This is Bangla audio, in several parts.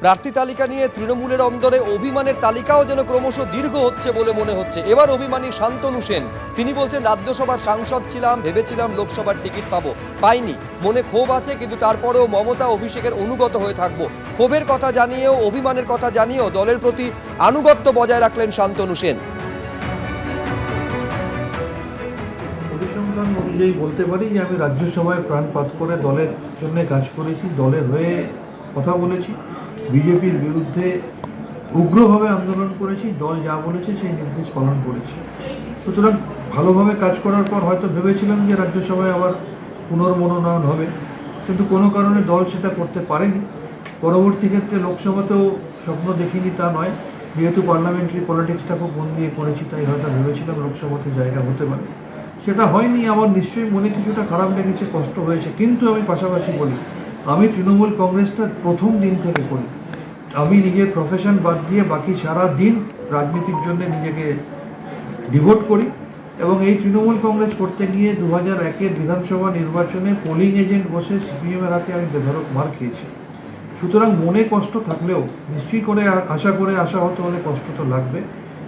প্রার্থী তালিকা নিয়ে তৃণমূলের অন্দরে অভিমানের তালিকাও যেন ক্রমশ দীর্ঘ হচ্ছে বলে মনে হচ্ছে। এবার অভিমানী শান্তনু সেন, তিনি বলছেন রাজ্যসভার সাংসদ ছিলাম, ভেবেছিলাম লোকসভার টিকিট পাবো, পাইনি, মনে ক্ষোভ আছে, কিন্তু তারপরেও মমতা অভিষেকের অনুগত হয়ে থাকবো। ক্ষোভের কথা জানিয়েও, অভিমানের কথা জানিয়েও দলের প্রতি আনুগত্য বজায় রাখলেন শান্তনু সেন। পরিসংখ্যান অনুযায়ী বলতে পারি যে আমি রাজ্যসভায় প্রাণপাত করে দলের জন্য কাজ করেছি, দলের হয়ে কথা বলেছি, বিজেপির বিরুদ্ধে উগ্রভাবে আন্দোলন করেছি, দল যা বলেছে সেই নির্দেশ পালন করেছি। সুতরাং ভালোভাবে কাজ করার পর হয়তো ভেবেছিলাম যে রাজ্যসভায় আবার পুনর্মনোনয়ন হবে, কিন্তু কোনো কারণে দল সেটা করতে পারেনি। পরবর্তী ক্ষেত্রে লোকসভাতেও স্বপ্ন দেখিনি তা নয়, যেহেতু পার্লামেন্টারি পলিটিক্সটা খুব মন দিয়ে করেছি তাই হয়তো ভেবেছিলাম লোকসভাতে জায়গা হতে পারে, সেটা হয়নি। আমার নিশ্চয়ই মনে কিছুটা খারাপ লেগেছে, কষ্ট হয়েছে, কিন্তু আমি পাশাপাশি বলি আমি তৃণমূল কংগ্রেসটা প্রথম দিন থেকে করি। আমি নিজের প্রফেশন বাদ দিয়ে বাকি সারা দিন রাজনীতির জন্য নিজেকে ডিভোট করি, এবং এই তৃণমূল কংগ্রেস করতে গিয়ে 2001-এর বিধানসভা নির্বাচনে পোলিং এজেন্ট বসে সিপিএমের হাতে আমি বেধড়ক মার খেয়েছি। সুতরাং মনে কষ্ট থাকলেও নিশ্চয়ই করে আশা হতে হলে কষ্ট তো লাগবে,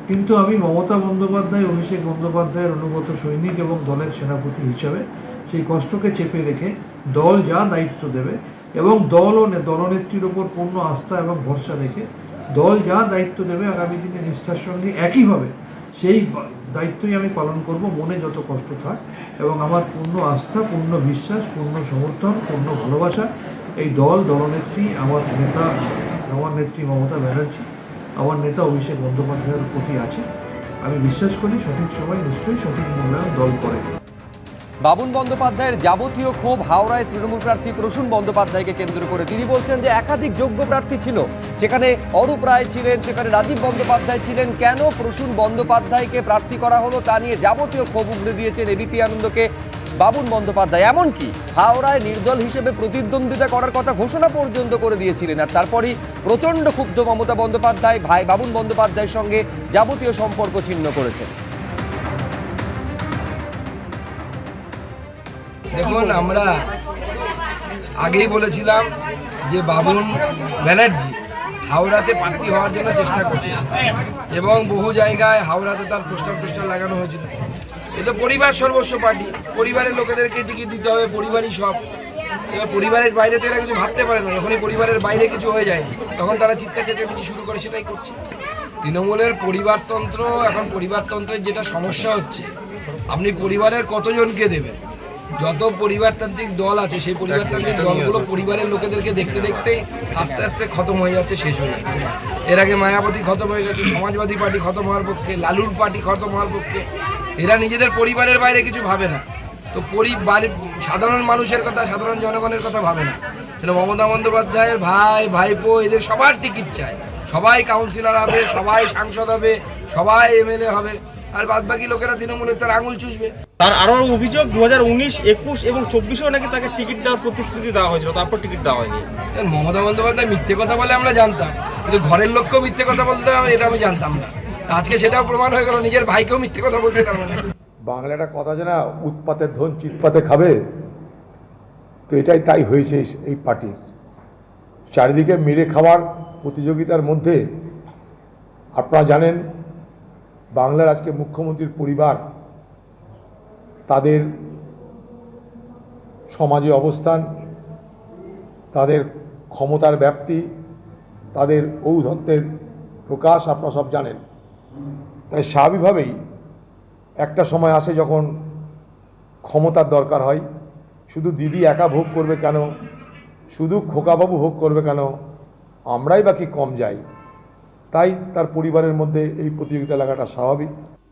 কিন্তু আমি মমতা বন্দ্যোপাধ্যায়, অভিষেক বন্দ্যোপাধ্যায়ের অনুগত সৈনিক এবং দলের সেনাপতি হিসাবে সেই কষ্টকে চেপে রেখে দল যা দায়িত্ব দেবে এবং দল ও দলনেত্রীর ওপর পূর্ণ আস্থা এবং ভরসা রেখে দল যা দায়িত্ব দেবে আগামী দিনে নিষ্ঠার সঙ্গে একইভাবে সেই দায়িত্বই আমি পালন করব, মনে যত কষ্ট থাক। এবং আমার পূর্ণ আস্থা, পূর্ণ বিশ্বাস, পূর্ণ সমর্থন, পূর্ণ ভালোবাসা এই দল, দলনেত্রী, আমার নেতা, আমার নেত্রী মমতা ব্যানার্জি, আমার নেতা অভিষেক বন্দ্যোপাধ্যায়ের প্রতি আছে। আমি বিশ্বাস করি সঠিক সময় নিশ্চয়ই সঠিক মূল্যায়ন দল করে। বাবুন বন্দ্যোপাধ্যায়ের যাবতীয় ক্ষোভ হাওড়ায় তৃণমূল প্রার্থী প্রসূন বন্দ্যোপাধ্যায়কে কেন্দ্র করে। তিনি বলছেন যে একাধিক যোগ্য প্রার্থী ছিল, যেখানে অরূপ রায় ছিলেন, সেখানে রাজীব বন্দ্যোপাধ্যায় ছিলেন, কেন প্রসূন বন্দ্যোপাধ্যায়কে প্রার্থী করা হলো তা নিয়ে যাবতীয় ক্ষোভ উগড়ে দিয়েছেন এবিপি আনন্দকে বাবুন বন্দ্যোপাধ্যায়। এমনকি হাওড়ায় নির্দল হিসেবে প্রতিদ্বন্দ্বিতা করার কথা ঘোষণা পর্যন্ত করে দিয়েছিলেন। আর তারপরই প্রচণ্ড ক্ষুব্ধ মমতা বন্দ্যোপাধ্যায় ভাই বাবুন বন্দ্যোপাধ্যায়ের সঙ্গে যাবতীয় সম্পর্ক ছিন্ন করেছেন। দেখুন, আমরা আগেই বলেছিলাম যে বাবুন ব্যানার্জি হাওড়াতে প্রার্থী হওয়ার জন্য চেষ্টা করছে, এবং বহু জায়গায় হাওড়াতে তার পোস্টার লাগানো হয়েছিল। এটা পরিবার সর্বস্ব পার্টি, পরিবারের লোকেদেরকে টিকিট দিতে হবে, পরিবারই সব। এবার পরিবারের বাইরে তো এরা কিছু ভাবতে পারে না, যখনই পরিবারের বাইরে কিছু হয়ে যায় তখন তারা চিৎকার চেঁচামেচি শুরু করে, সেটাই করছে তৃণমূলের পরিবারতন্ত্র। এখন পরিবারতন্ত্রের যেটা সমস্যা হচ্ছে, আপনি পরিবারের কতজনকে দেবেন? যত পরিবারতান্ত্রিক দল আছে সেই পরিবারতান্ত্রিক দলগুলো পরিবারের লোকেদেরকে দেখতে দেখতেই আস্তে আস্তে খতম হয়ে যাচ্ছে, শেষ হয়ে যাচ্ছে। এর আগে মায়াবতী খতম হয়ে গেছে, সমাজবাদী পার্টি খতম হওয়ার পক্ষে, লালুর পার্টি খতম হওয়ার পক্ষে। এরা নিজেদের পরিবারের বাইরে কিছু ভাবে না, তো সাধারণ মানুষের কথা, সাধারণ জনগণের কথা ভাবে না। মমতা বন্দ্যোপাধ্যায়ের ভাই ভাইপো এদের সবার টিকিট চায়, সবাই কাউন্সিলর হবে, সবাই সাংসদ হবে, সবাই এমএলএ হবে, আর বাদ বাকি লোকেরা তৃণমূলের তার আঙুল চুষবে। তার আরও অভিযোগ 2019, 21 এবং 24-এও নাকি তাকে টিকিট দেওয়ার প্রতিশ্রুতি দেওয়া হয়েছিল, তারপর টিকিট দেওয়া হয়নি। মমতা বন্দ্যোপাধ্যায় মিথ্যে কথা বলে আমরা জানতাম, কিন্তু ঘরের লোককেও মিথ্যে কথা বলতে হবে এটা আমি জানতাম না। আজকে সেটাও প্রমাণ হয়ে গেল, নিজের ভাইকেও মিথ্যে কথা বলতে পারবে না। বাংলা একটা কথা আছে না, উৎপাতের ধন চিৎপাতে খাবে, তো এটাই তাই হয়েছে এই পার্টির। চারিদিকে মেরে খাওয়ার প্রতিযোগিতার মধ্যে আপনারা জানেন বাংলার আজকে মুখ্যমন্ত্রীর পরিবার, তাদের সমাজে অবস্থান, তাদের ক্ষমতার ব্যাপ্তি, তাদের ঔদ্ধত্যের প্রকাশ আপনারা সব জানেন। তাই স্বাভাবিকভাবেই একটা সময় আসে যখন ক্ষমতার দরকার হয়। শুধু দিদি একা ভোগ করবে কেন, শুধু খোকাবাবু ভোগ করবে কেন, আমরাই বাকি কম যাই। তাই তার পরিবারের মধ্যে এই প্রতিযোগিতা লাগাটা স্বাভাবিক।